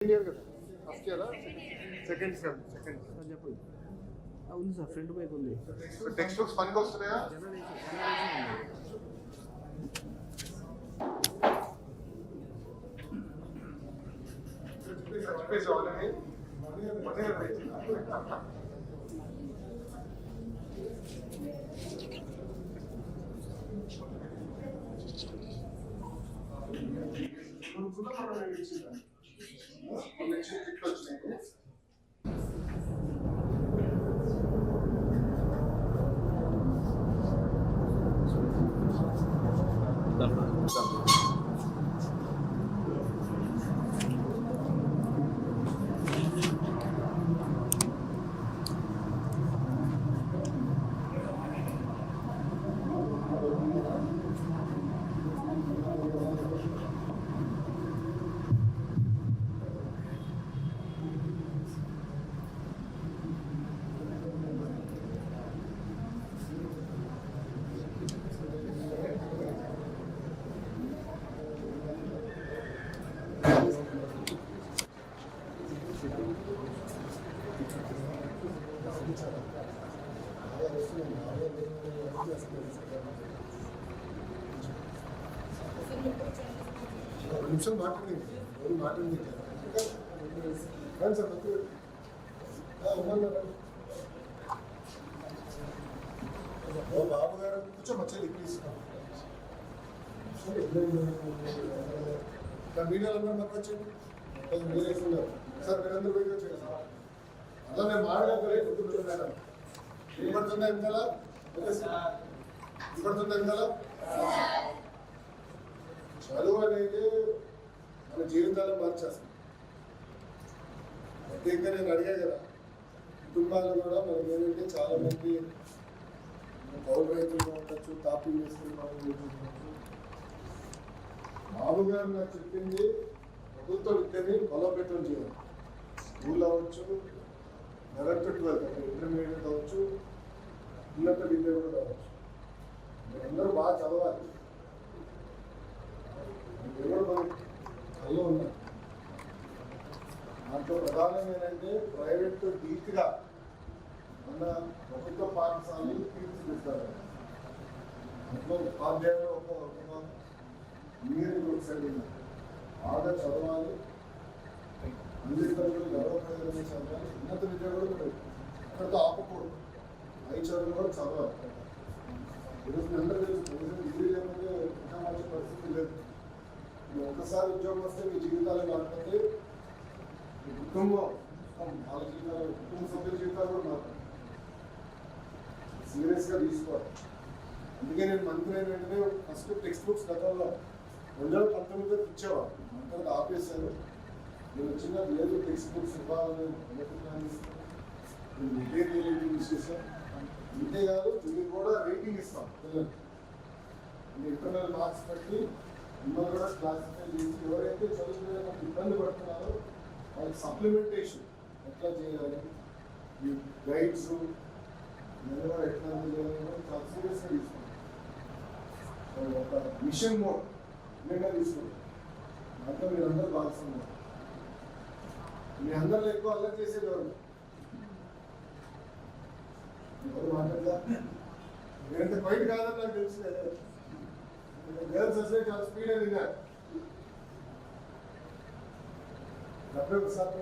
Year కదా first ఇయరా second చెప్పండి. ఉంది సార్, ఫ్రంట్ బైక్ ఉంది. టెక్స్ట్ బుక్స్ పనికి వస్తున్నాయా? నిమిషం మాట్లాడండి సార్. బాబు గారు కొంచెం వచ్చేది ప్లీజ్. మీడియాలో మాకు వచ్చేది మీరేస్తున్నారు సార్. మీరందరూ పోయి వచ్చారు సార్. అలా నేను మాట్లాడలేదు. వినపడుతుందా ఎంతలా? వినపడుతుందా ఎంతలా? చదువు అనేది మన జీవితాలు మార్చేస్తాం. ప్రత్యేకంగా నేను అడిగా కదా, కుటుంబాలు కూడా మనం ఏంటంటే చాలా మంది కౌలు రైతులుగా ఉండొచ్చు, తాపీ వేసుకుని బాబు గారు నాకు చెప్పింది ప్రభుత్వ విద్యని బలోపేతం చేయాలి. స్కూల్ అవ్వచ్చు, 11th to 12th అంటే ఇంటర్మీడియట్ అవ్వచ్చు, ఉన్నత విద్య కూడా కావచ్చు. మీరందరూ బాగా చదవాలి. ఎవరు మనకి కళ్ళు ఉన్నారు. దాంట్లో ప్రధానంగా ఏంటంటే ప్రైవేట్ ధీటుగా ఉన్న ప్రభుత్వ పాఠశాలలు తీర్చిదిద్దారు. దాంట్లో ఉపాధ్యాయులు ఒక మీరు ఒకసారి బాగా చదవాలి, అందరికీ గర్వపడేదని చదవాలి. ఉన్నత విద్య కూడా అక్కడితో ఆపకూడదు. పై చదువులు కూడా చదవాలి. ఈరోజు మీ అందరూ తెలుసు, డిగ్రీ లేకపోతే ఇంకా మంచి పరిస్థితి లేదు. ఒక్కసారి ఉద్యోగం వస్తే మీ జీవితాలు మారుతుంది, మీ కుటుంబం వాళ్ళ జీవితాలు, కుటుంబ సభ్యుల జీవితాలు కూడా మారుతుంది. సీరియస్గా తీసుకోవాలి. అందుకే నేను మంత్రి ఏంటంటే ఫస్ట్ టెక్స్ట్ బుక్స్ గతంలో 2019 ఇచ్చేవాడు, అంతా ఆపేశారు. నేను చిన్న లేదు టెక్స్ట్ బుక్స్ ఇవ్వాలని విశేషం. అంతేకాదు మీరు కూడా రేటింగ్ ఇస్తాం పిల్లలకి. ఇంటర్నల్ మార్క్స్ పెట్టి మిమ్మల్ని కూడా క్లాసిఫై చేసి ఎవరైతే చదువుకునే ఇబ్బంది పడుతున్నారో వాళ్ళకి సప్లిమెంటేషన్ ఎట్లా చేయాలి, ఈ గైడ్స్ ఎట్లా చేయాలి చాలా సీరియస్గా తీసుకుంటాం. ఒక మిషన్ మోడ్ నిజంగా తీసుకుంటాం. దాంట్లో మీరందరూ భాగస్వామ్యం. మీ అందరిలో ఎక్కువ అల్లరి చేసేది ఎవరు మాట్లాడదా? నేనంత క్వైట్ కాదని నాకు తెలుసు కదా. గర్ల్స్ వస్తే చాలా స్పీడ్ అని విన్నారు. 70%